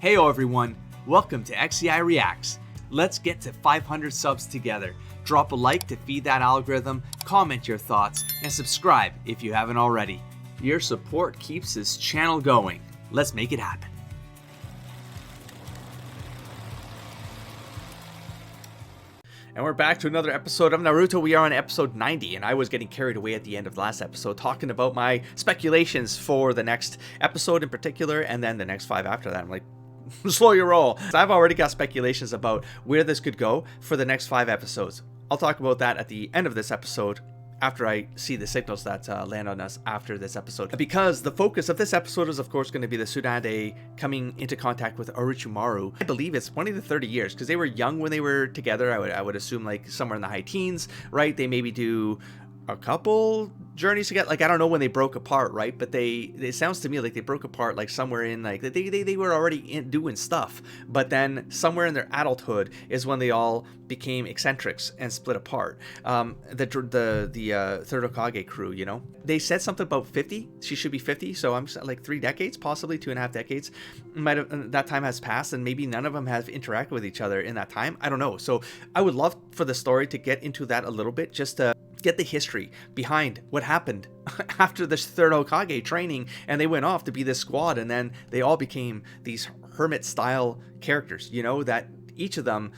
Heyo everyone, welcome to XCI Reacts. Let's get to 500 subs together. Drop a like to feed that algorithm, comment your thoughts, and subscribe if you haven't already. Your support keeps this channel going. Let's make it happen. And we're back to another episode of Naruto. We are on episode 90, and I was getting carried away at the end of the last episode talking about my speculations for the next episode in particular, and then the next 5 after that. I'm like, slow your roll. I've already got speculations about where this could go for the next 5 episodes. I'll talk about that at the end of this episode, after I see the signals that land on us after this episode. Because the focus of this episode is, of course, going to be the Tsunade coming into contact with Orochimaru. I believe it's 20 to 30 years, because they were young when they were together. I would assume like somewhere in the high teens, right? They maybe do a couple journeys together. Like, I don't know when they broke apart, right? But it sounds to me like they broke apart like somewhere in like they were already doing stuff, but then somewhere in their adulthood is when they all became eccentrics and split apart. The third Hokage crew, you know, they said something about 50. She should be 50, so I'm like 3 decades, possibly 2.5 decades. Might have that time has passed, and maybe none of them have interacted with each other in that time. I don't know. So I would love for the story to get into that a little bit, just to get the history behind what happened after this third Hokage training, and they went off to be this squad, and then they all became these hermit style characters, you know, that each of them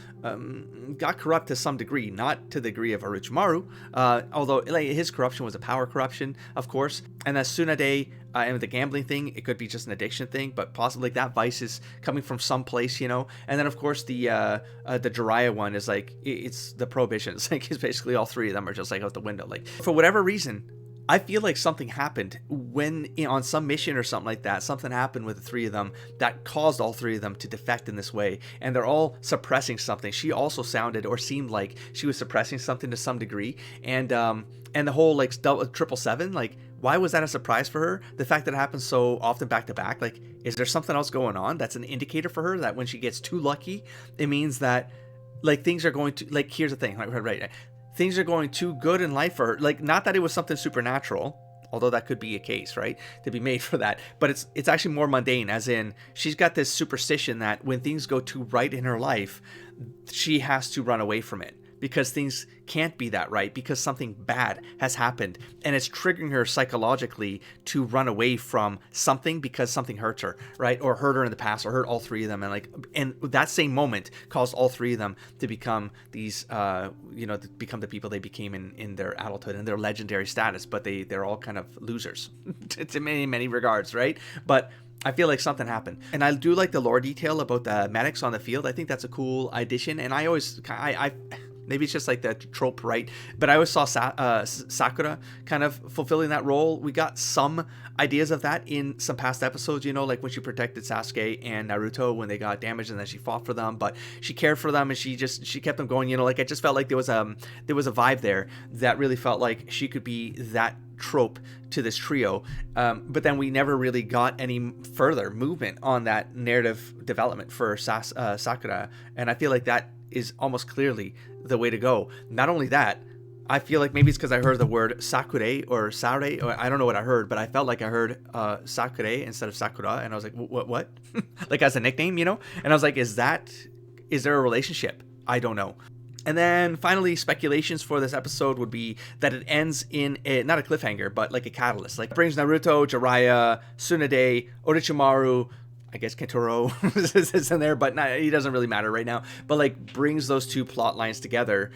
got corrupt to some degree, not to the degree of Orochimaru, although like, his corruption was a power corruption, of course. And that Tsunade and the gambling thing, it could be just an addiction thing, but possibly like, that vice is coming from some place, you know. And then of course the Jiraiya one is like, it's the prohibitions. Like, it's basically all 3 of them are just like out the window. Like, for whatever reason, I feel like something happened when, you know, on some mission or something like that, something happened with the 3 of them that caused all 3 of them to defect in this way, and they're all suppressing something. She also sounded or seemed like she was suppressing something to some degree, and the whole like 777, like, why was that a surprise for her? The fact that it happens so often back to back, like, is there something else going on that's an indicator for her that when she gets too lucky, it means that like things are going to, like, here's the thing, right? Things are going too good in life for her. Like, not that it was something supernatural, although that could be a case, right, to be made for that. But it's actually more mundane, as in she's got this superstition that when things go too right in her life, she has to run away from it, because things can't be that right, because something bad has happened, and it's triggering her psychologically to run away from something because something hurts her, right, or hurt her in the past, or hurt all 3 of them, and that same moment caused all 3 of them to become these to become the people they became in their adulthood and their legendary status. But they're all kind of losers to many regards, right? But I feel like something happened. And I do like the lore detail about the medics on the field. I think that's a cool addition, and I always maybe it's just like the trope, right? But I always saw Sakura kind of fulfilling that role. We got some ideas of that in some past episodes, you know, like when she protected Sasuke and Naruto when they got damaged, and then she fought for them, but she cared for them, and she kept them going, you know. Like, I just felt like there was a vibe there that really felt like she could be that trope to this trio, but then we never really got any further movement on that narrative development for Sakura, and I feel like that is almost clearly the way to go. Not only that, I feel like maybe it's because I heard the word Sakura or Saure, or I don't know what I heard, but I felt like I heard Sakura instead of Sakura, and I was like, what? Like, as a nickname, you know? And I was like, is there a relationship? I don't know. And then finally, speculations for this episode would be that it ends in not a cliffhanger, but like a catalyst. Like, it brings Naruto, Jiraiya, Tsunade, Orochimaru, I guess Kentaro is in there, but he doesn't really matter right now. But like, brings those 2 plot lines together,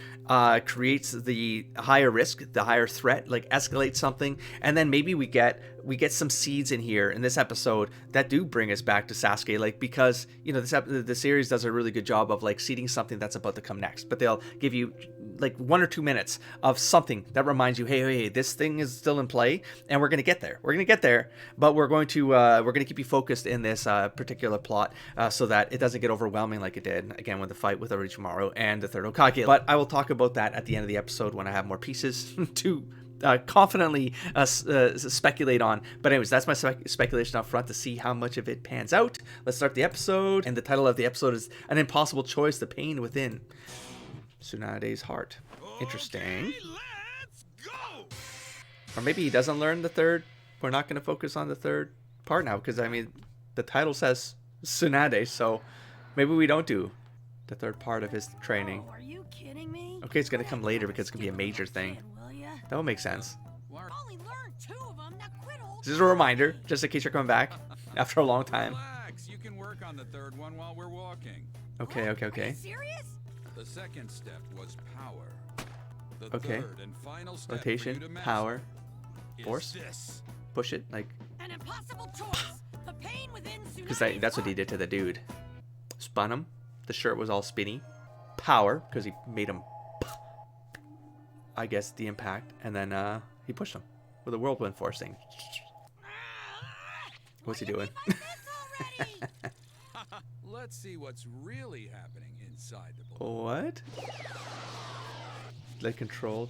creates the higher risk, the higher threat, like escalates something, and then maybe we get some seeds in here in this episode that do bring us back to Sasuke, like, because, you know, the series does a really good job of like seeding something that's about to come next, but they'll give you like 1 or 2 minutes of something that reminds you, hey, this thing is still in play, and we're gonna get there, but we're going to keep you focused in this particular plot, so that it doesn't get overwhelming like it did again with the fight with Orochimaru and the third Hokage. But I will talk about that at the end of the episode when I have more pieces to confidently speculate on. But anyways, that's my speculation up front to see how much of it pans out. Let's start the episode, and the title of the episode is An Impossible Choice: The Pain Within Tsunade's Heart. Interesting. Let's go. Or maybe he doesn't learn the third. We're not going to focus on the third part now, because I mean, the title says Tsunade, so maybe we don't do the third part of his training. Oh, are you kidding me? Okay, it's gonna come later because it's gonna be a major thing. Will ya? That would make sense. Only learned 2 of them. Now quit holding. This is a reminder, just in case you're coming back after a long time. Relax. You can work on the third one while we're walking. Okay, okay, Are okay. you serious? The second step was power. The Okay. third and final step Rotation, for you to master power, is force, this. push it, like, An impossible choice. The pain within Tsunade. because that's what he did to the dude. Spun him. The shirt was all spinny. Power, because he made him, I guess, the impact, and then he pushed him with a whirlwind force thing. What's he doing? Let's see what's really happening inside the balloon. What? Like controlled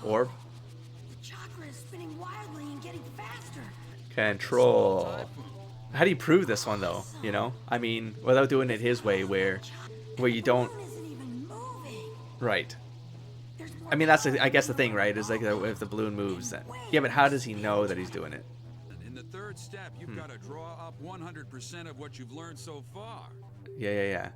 orb? The chakra is spinning wildly and getting faster. Control. How do you prove this one though? You know, I mean, without doing it his way, where you don't. The balloon isn't even moving. Right. There's more I mean, that's power I guess the in thing, it. right? Is like if the balloon moves, then yeah. But how does he know that he's doing it? In the third step, you've got to draw up 100% of what you've learned so far. Yeah.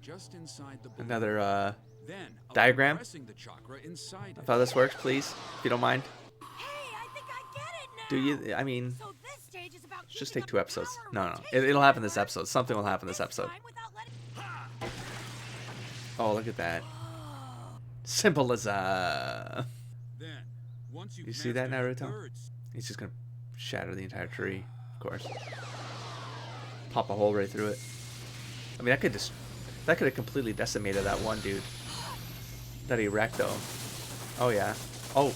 Just inside the balloon. Another Then, diagram? pressing the chakra inside If how this works, please, if you don't mind. Hey, I think I get it now. Do you? I mean, So this stage is about just keeping take 2 up the episodes. power No, rotation it'll happen this network. episode. Something will happen this episode. Time without letting- Oh, look at that. Simple as Then, once you've You see that, mastered the Naruto? third s- He's just gonna shatter the entire tree, of course. Pop a hole right through it. I mean, that could have completely decimated that one dude that he wrecked, though. Oh yeah. Oh.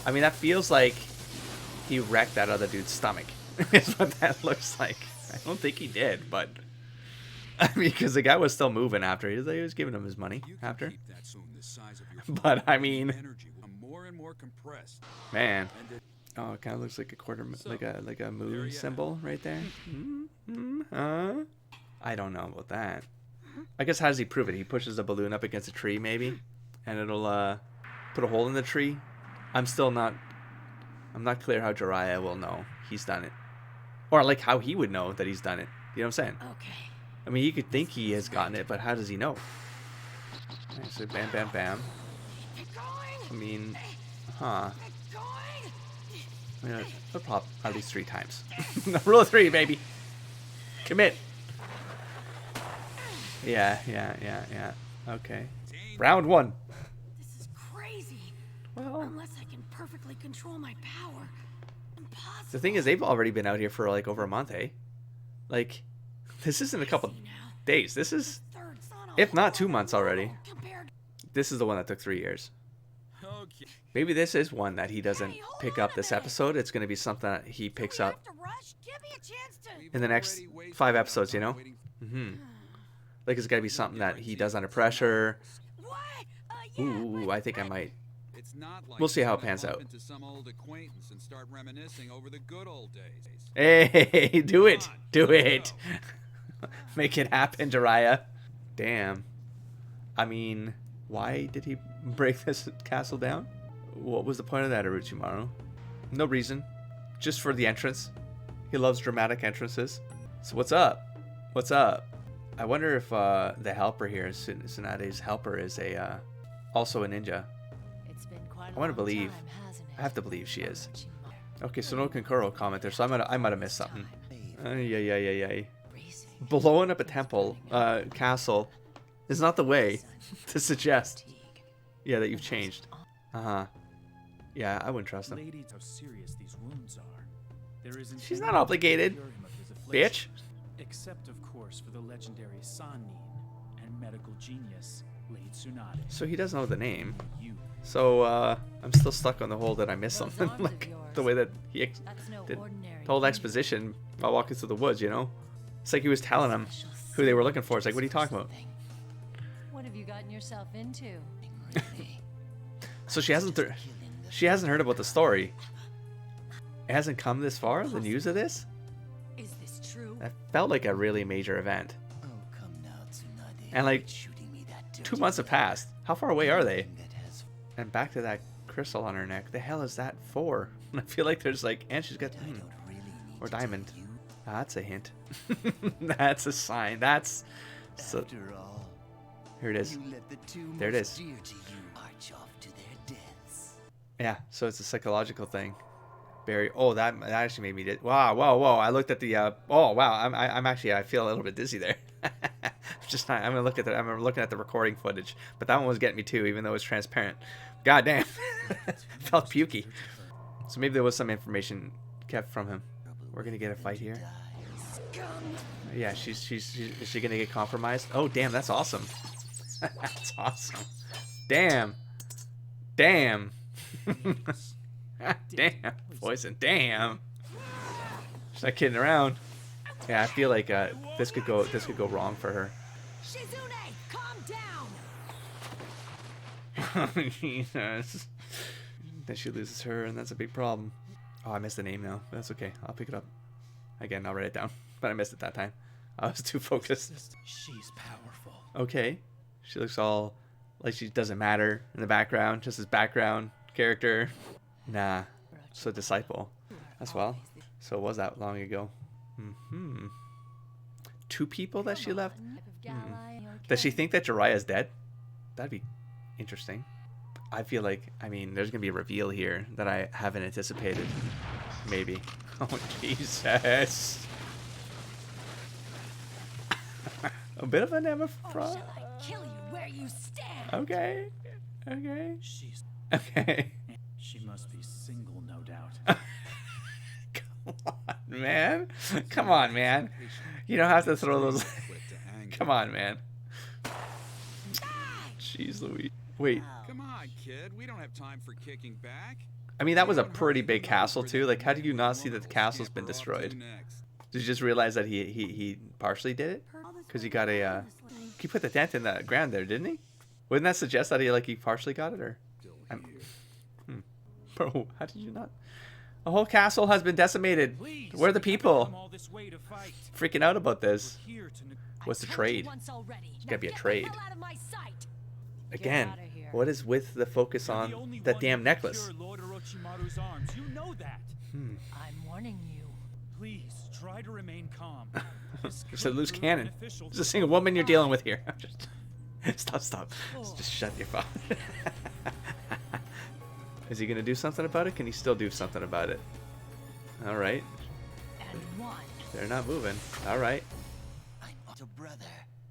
I mean, that feels like he wrecked that other dude's stomach. Is what that looks like. I don't think he did, but I mean, because the guy was still moving after. He was giving him his money You can after. keep that balloon the size of your But I phone. mean, Energy will become more and more compressed. man. And it, Oh, it kind of looks like a quarter, So, like a there moon you symbol right there. I don't know about that. I guess how does he prove it? He pushes a balloon up against a tree, maybe, and it'll put a hole in the tree. I'm not clear how Jiraiya will know he's done it, or like how he would know that he's done it. You know what I'm saying? Okay. I mean, he could think he has gotten it, but how does he know? Alright, so bam, bam, bam. Keep going. I mean, huh? Keep going. I'm gonna put pop at least 3 times. Rule of 3, baby. Commit. Yeah. Okay. Round 1. This is crazy. Well, Unless I can perfectly control my power. Impossible. the thing is, they've already been out here for like over a month, eh? Like, this isn't a couple See now. days. This is, Third son if not of 2 months already. compared This is the one that took 3 years. okay. Maybe this is one that he doesn't Hey, hold pick on up a this minute. episode. It's going to be something that he picks we up have to rush? Give me a chance to. We've in the next already wasted 5 our episodes, you time know? waiting Like, it's got to be something that he does under pressure. What? Yeah, Ooh, I think I might. It's not like We'll see how it you're gonna pans bump out. into some old acquaintance and start reminiscing over the good old days. Hey, do it. Come on, Do let's it. go. Make it happen, Jiraiya. Damn. I mean, why did he break this castle down? What was the point of that, Orochimaru? No reason. Just for the entrance. He loves dramatic entrances. So what's up? What's up? I wonder if the helper here, Tsunade's helper, is also a ninja. It's been quite a I wanna long believe. time, hasn't it? I have to believe she is. Orochimaru? Okay, so no Konkuro comment there, so I might have missed something. Yeah. Racing. Blowing up a temple, castle, is not the way to suggest, Fatigue. yeah, that you've changed. Uh-huh. Yeah, I wouldn't trust him. Ladies, how serious these wounds are. There isn't She's anyone not who obligated, can cure him of his bitch. affliction, except of course for the legendary Sannin and medical genius Lady Tsunade. So he doesn't know the name. You. So, I'm still stuck on the whole that I missed Those something. arms like, of yours. the way that he That's no did ordinary. the whole thing. exposition while walking through the woods, you know? It's like he was telling them Special who they were looking for. It's like, secrets what are you or talking about? something. What have you gotten yourself into? Really? So she hasn't heard about the story. It hasn't come this far, the news of this? Is this true? That felt like a really major event. Oh, come now, Tsunade. And, like, Quit shooting me that 2 dirty months have passed. How far away are they? thing that has And back to that crystal on her neck. The hell is that for? I feel like there's like, and she's got, I don't really need or to tell diamond. you. That's a hint. That's a sign. That's so. After all, Here it is. you let the two There it most is. dear to you march off to their deaths. Yeah. So it's a psychological thing. Barry. Oh, that actually made me. Wow. Whoa. Whoa. I looked at the. Oh, wow. I'm actually. I feel a little bit dizzy there. Just not. I'm gonna look at the. I'm looking at the recording footage, but that one was getting me too, even though it was transparent. God damn. Felt pukey. So maybe there was some information kept from him. We're gonna get a fight here. Yeah, is she gonna get compromised? Oh damn, that's awesome. That's awesome. Damn. Damn. Damn. Poison. Damn. She's not kidding around. Yeah, I feel like this could go wrong for her. Shizune, calm down. Jesus. Then she loses her, and that's a big problem. Oh, I missed the name now. That's okay. I'll pick it up. Again, I'll write it down. But I missed it that time. I was too focused. She's powerful. Okay. She looks all like she doesn't matter in the background. Just as background character. Nah. So disciple. As well. So it was that long ago. Hmm. Two people that she left? Does she think that Jiraiya's dead? That'd be interesting. I feel like, I mean, there's going to be a reveal here that I haven't anticipated. Maybe. Oh, Jesus. A bit of an Emma Or Frost. shall I kill you where you stand? Okay. Okay. She's. Okay. She must be single, no doubt. Come on, man. Come on, man. You don't have to throw those. Come on, man. Jeez Louise. Wait. Come on, kid. We don't have time for kicking back. I mean, that was a pretty big castle, too. Like, how did you not see that the castle's been destroyed? Did you just realize that he partially did it? Because he got a, he put the dent in the ground there, didn't he? Wouldn't that suggest that he partially got it, or? Bro, how did you not? The whole castle has been decimated. Where are the people? Freaking out about this. What's the trade? There's gotta be a trade. Again, what is with the focus on that damn necklace? Lord Orochimaru's arms. You know that. I'm warning you. Please try to remain calm. It's a loose cannon. There's a single woman you're dealing with here. Stop. Just shut your mouth. Is he gonna do something about it? Can he still do something about it? All right. And one. They're not moving. All right. I'm also brother,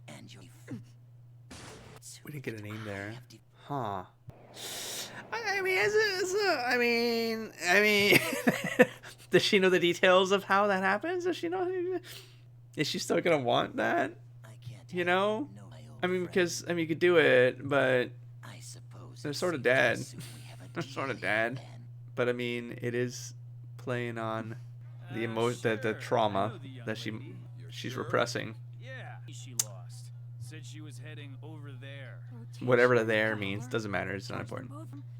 and you. We didn't get a name there. Huh. I mean, does she know the details of how that happens? Does she know? Is she still gonna want that? I can't. You know? No, my old I mean, friend. because you could do it, but I suppose they're it's sort of safe to dead. assume we have a They're sort of deal, dead. then. But I mean, it is playing on the Sure, the I trauma know the young that lady. she's sure? repressing. Yeah. She lost. Said she was heading over there. Whatever the there means doesn't matter. It's not important.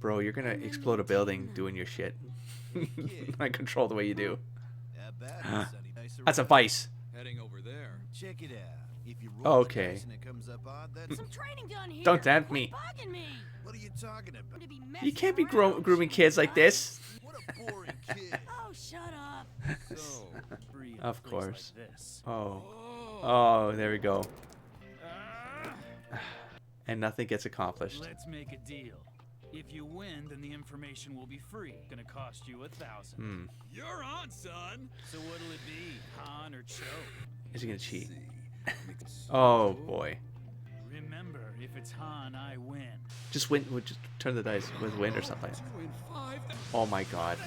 Bro, you're gonna explode a building doing your shit. I control the way you do. That's a vice. Heading over there. Check it out. If you Oh, roll the okay. dice and it comes up odd, that's Some training done here. Don't tempt me. Quit bugging me. what are you talking about? To be You can't be messing around, grooming kids like this. What a boring kid. Oh, shut up. So, Free in a Of place course. Like this. Oh. Oh, there we go. And nothing gets accomplished. Let's make a deal. If you win, then the information will be free. Gonna cost you 1,000. you're on, son. So what'll it be? Han or Cho? Is he gonna cheat? Oh boy. Remember, if it's Han, I win. Just win. Just turn the dice with win or something. Win 5. Oh my god.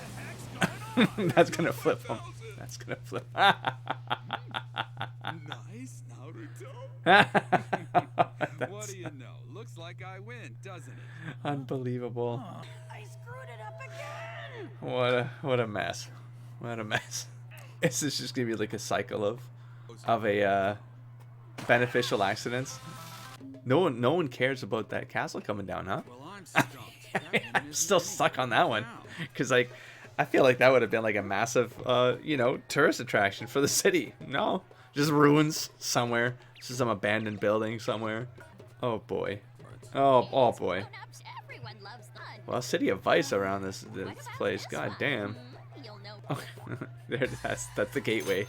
That's gonna flip him. That's gonna flip. Nice, Naruto. That's What do you know? Looks like I win, doesn't it? unbelievable. I screwed it up again. What a mess. What a mess. Is this just gonna be like a cycle of a beneficial accidents? No one cares about that castle coming down, huh? Well, I'm stumped. That one I'm isn't still even stuck on coming that one down. because like I feel like that would have been like a massive tourist attraction for the city. No, just ruins somewhere. Just some abandoned building somewhere. Oh boy. Oh boy. Well, city of vice around this place. God damn. Okay. That's the gateway.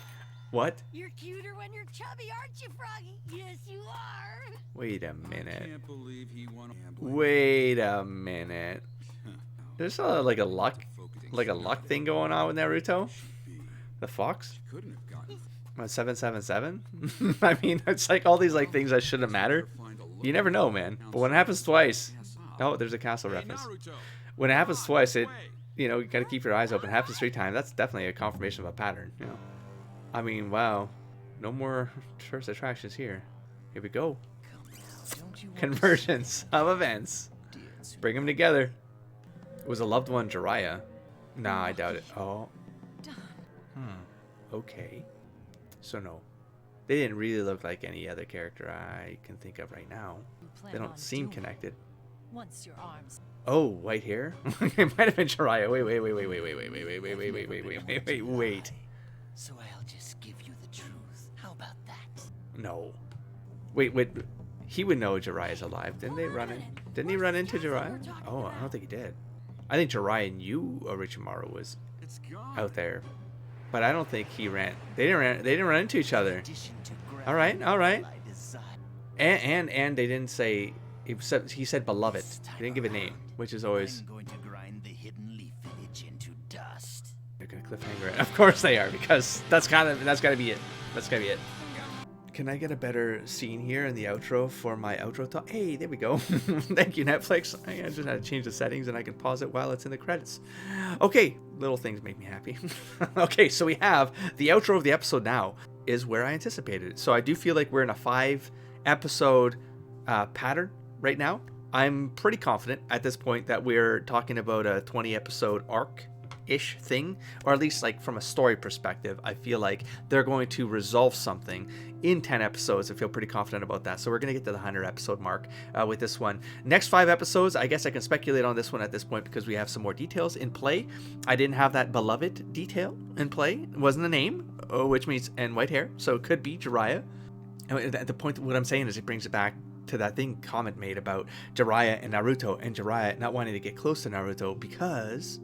What? You're cuter when you're chubby, aren't you, Froggy? Yes, you are. Wait a I minute. can't believe he won gambling. Wait a minute. There's like a luck thing going on with Naruto. The fox? Couldn't have gotten 777. I mean, it's like all these like things that shouldn't matter. You never know, man. But when it happens twice, oh, there's a castle reference. When it happens twice, you gotta keep your eyes open. It happens 3 times. That's definitely a confirmation of a pattern. I mean, wow. No more tourist attractions here. Here we go. Conversions of events. Bring them together. It was a loved one, Jiraiya. Nah, I doubt it. Oh. Okay. So no. They didn't really look like any other character I can think of right now. They don't seem connected. Once your arms. Oh, white hair? It might have been Jiraiya. Wait. So I'll just give you the truth. How about that? No. Wait. He would know Jiraiya's alive. Didn't he run into Jiraiya? Oh, I don't think he did. I think Jiraiya knew Orochimaru was out there. But I don't think he ran. They didn't run into each other. All right. And they didn't say. He said beloved. He didn't give a name, which is always. I'm going to grind the hidden leaf village into dust. They're gonna cliffhanger it. Of course they are, because that's gotta be it. That's gotta be it. Can I get a better scene here in the outro for my outro talk? Hey, there we go. Thank you, Netflix. I just had to change the settings and I can pause it while it's in the credits. Okay, little things make me happy. Okay, so we have the outro of the episode now is where I anticipated it. So I do feel like we're in a 5-episode pattern right now. I'm pretty confident at this point that we're talking about a 20-episode arc-ish thing, or at least like from a story perspective. I feel like they're going to resolve something in 10 episodes. I feel pretty confident about that. So we're going to get to the 100 episode mark with this one. Next 5 episodes, I guess I can speculate on this one at this point because we have some more details in play. I didn't have that beloved detail in play. It wasn't a name, which means, and white hair. So it could be Jiraiya. And at the point, what I'm saying is it brings it back to that thing comment made about Jiraiya and Naruto, and Jiraiya not wanting to get close to Naruto because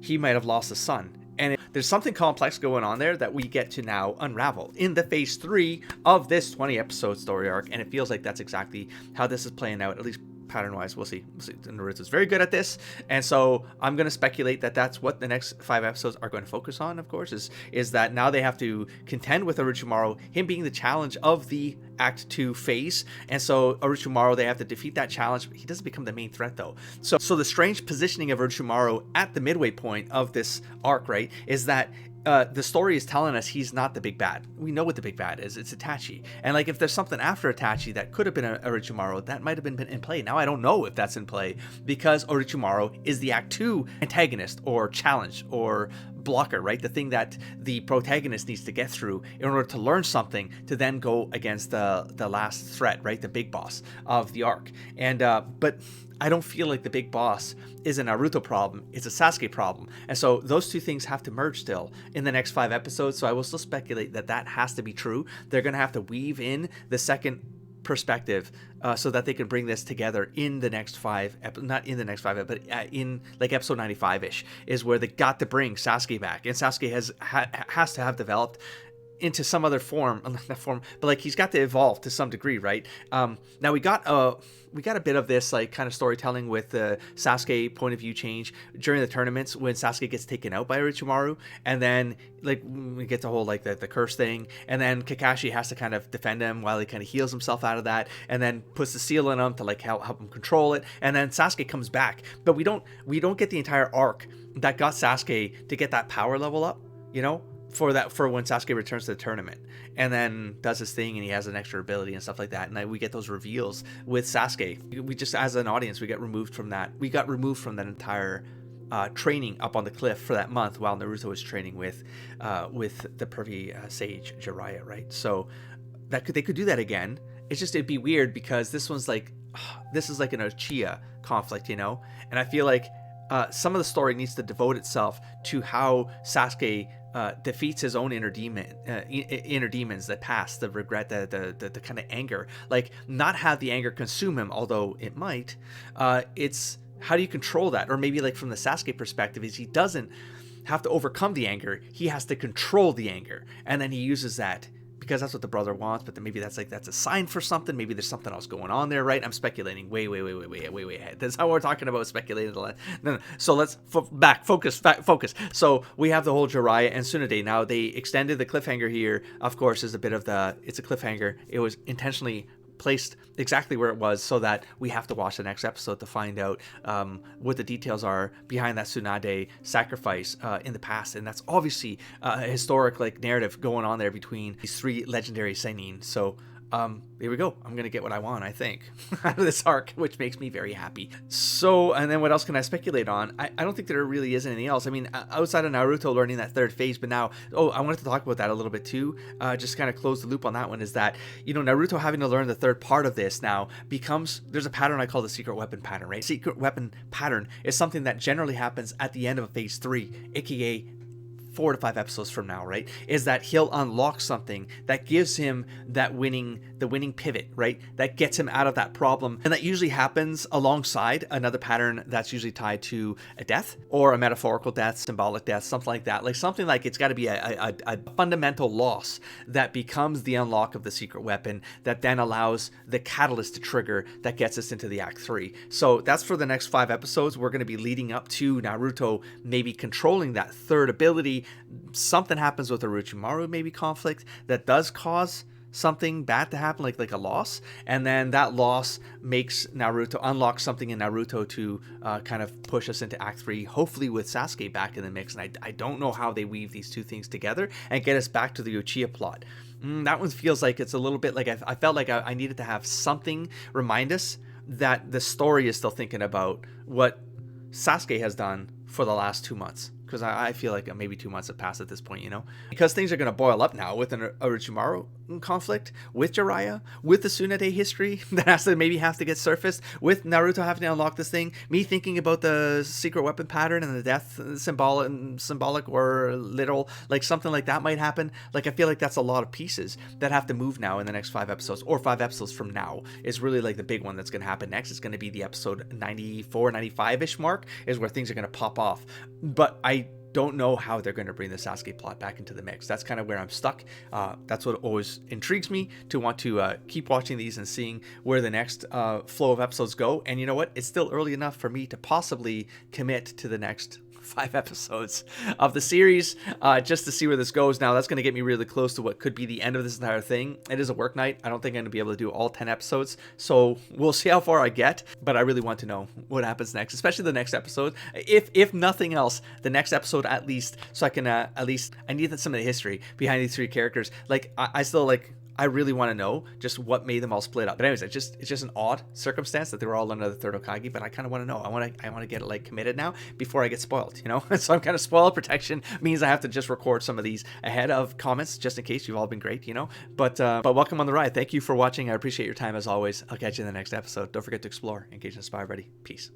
he might have lost a son. And there's something complex going on there that we get to now unravel in the phase 3 of this 20 episode story arc. And it feels like that's exactly how this is playing out, at least pattern wise. We'll see. Naruto's very good at this. And so I'm going to speculate that that's what the next 5 episodes are going to focus on, of course, is that now they have to contend with Orochimaru, him being the challenge of the Act 2 phase. And so Orochimaru, they have to defeat that challenge. He doesn't become the main threat though. So the strange positioning of Orochimaru at the midway point of this arc, right, is that the story is telling us he's not the big bad. We know what the big bad is. It's Itachi. And like if there's something after Itachi that could have been Orochimaru, that might have been in play. Now I don't know if that's in play because Orochimaru is the Act 2 antagonist or challenge or blocker, right? The thing that the protagonist needs to get through in order to learn something to then go against the last threat, right? The big boss of the arc. And but I don't feel like the big boss is a Naruto problem. It's a Sasuke problem. And so those two things have to merge still in the next 5 episodes. So I will still speculate that that has to be true. They're going to have to weave in the second perspective so that they can bring this together in the next 5 not in the next 5 but in like episode 95ish is where they got to bring Sasuke back, and Sasuke has to have developed into some other form, but like he's got to evolve to some degree, right? Now we got a bit of this like kind of storytelling with the Sasuke point of view change during the tournaments when Sasuke gets taken out by Orochimaru, and then like we get the whole like the curse thing, and then Kakashi has to kind of defend him while he kind of heals himself out of that, and then puts the seal in him to like help him control it, and then Sasuke comes back, but we don't get the entire arc that got Sasuke to get that power level up, you know, for when Sasuke returns to the tournament and then does his thing and he has an extra ability and stuff like that, and we get those reveals with Sasuke. We just, as an audience, we got removed from that entire training up on the cliff for that month while Naruto was training with the pervy sage Jiraiya, right? So they could do that again. It's just, it'd be weird because this is like an Uchiha conflict, you know, and I feel like some of the story needs to devote itself to how Sasuke defeats his own inner demons, the past, the regret, the kind of anger. Like, not have the anger consume him, although it might. It's how do you control that? Or maybe like from the Sasuke perspective is he doesn't have to overcome the anger. He has to control the anger. And then he uses that because that's what the brother wants, but then maybe that's a sign for something. Maybe there's something else going on there, right? I'm speculating way ahead. That's how we're talking about speculating. No. So let's focus. So we have the whole Jiraiya and Tsunade. Now they extended the cliffhanger here, of course, it's a cliffhanger. It was intentionally placed exactly where it was so that we have to watch the next episode to find out what the details are behind that Tsunade sacrifice in the past. And that's obviously a historic narrative going on there between these three legendary seinin. So here we go. I'm gonna get what I want, I think, out of this arc, which makes me very happy. So, and then what else can I speculate on? I don't think there really is anything else. I mean, outside of Naruto learning that third phase, but now, I wanted to talk about that a little bit too. Just kind of close the loop on that one, is that, Naruto having to learn the third part of this now there's a pattern I call the secret weapon pattern, right? Secret weapon pattern is something that generally happens at the end of a phase 3, aka 4 to 5 episodes from now, right? Is that he'll unlock something that gives him the winning pivot, right? That gets him out of that problem. And that usually happens alongside another pattern that's usually tied to a death or a metaphorical death, symbolic death, something like that. Like something like it's got to be a fundamental loss that becomes the unlock of the secret weapon that then allows the catalyst to trigger that gets us into the Act 3. So that's for the next 5 episodes. We're going to be leading up to Naruto maybe controlling that third ability. Something happens with Orochimaru, maybe conflict that does cause something bad to happen, like a loss, and then that loss makes Naruto unlock something in Naruto to kind of push us into Act 3, hopefully with Sasuke back in the mix. And I don't know how they weave these two things together and get us back to the Uchiha plot. That one feels like it's a little bit like I felt like I needed to have something remind us that the story is still thinking about what Sasuke has done for the last 2 months. Because I feel like maybe 2 months have passed at this point, Because things are going to boil up now with an Orochimaru conflict, with Jiraiya, with the Tsunade history that have to get surfaced, with Naruto having to unlock this thing, me thinking about the secret weapon pattern and the death symbolic or literal, like something like that might happen. Like I feel like that's a lot of pieces that have to move now in the next 5 episodes, or 5 episodes from now is really like the big one that's going to happen next. It's going to be the episode 94, 95-ish mark is where things are going to pop off. But I don't know how they're going to bring the Sasuke plot back into the mix. That's kind of where I'm stuck. That's what always intrigues me to want to keep watching these and seeing where the next flow of episodes go. And you know what? It's still early enough for me to possibly commit to the next 5 episodes of the series just to see where this goes. Now that's going to get me really close to what could be the end of this entire thing. It is a work night. I don't think I'm going to be able to do all 10 episodes, so we'll see how far I get, but I really want to know what happens next, especially the next episode. If nothing else, the next episode at least, so I can I need some of the history behind these 3 characters. Like I really want to know just what made them all split up. But anyways, it's just an odd circumstance that they were all under the third Hokage, but I kind of want to know. I want to get it committed now before I get spoiled, So I'm kind of spoiler protection means I have to just record some of these ahead of comments just in case. You've all been great, But welcome on the ride. Thank you for watching. I appreciate your time as always. I'll catch you in the next episode. Don't forget to explore, engage, and inspire, buddy. Peace.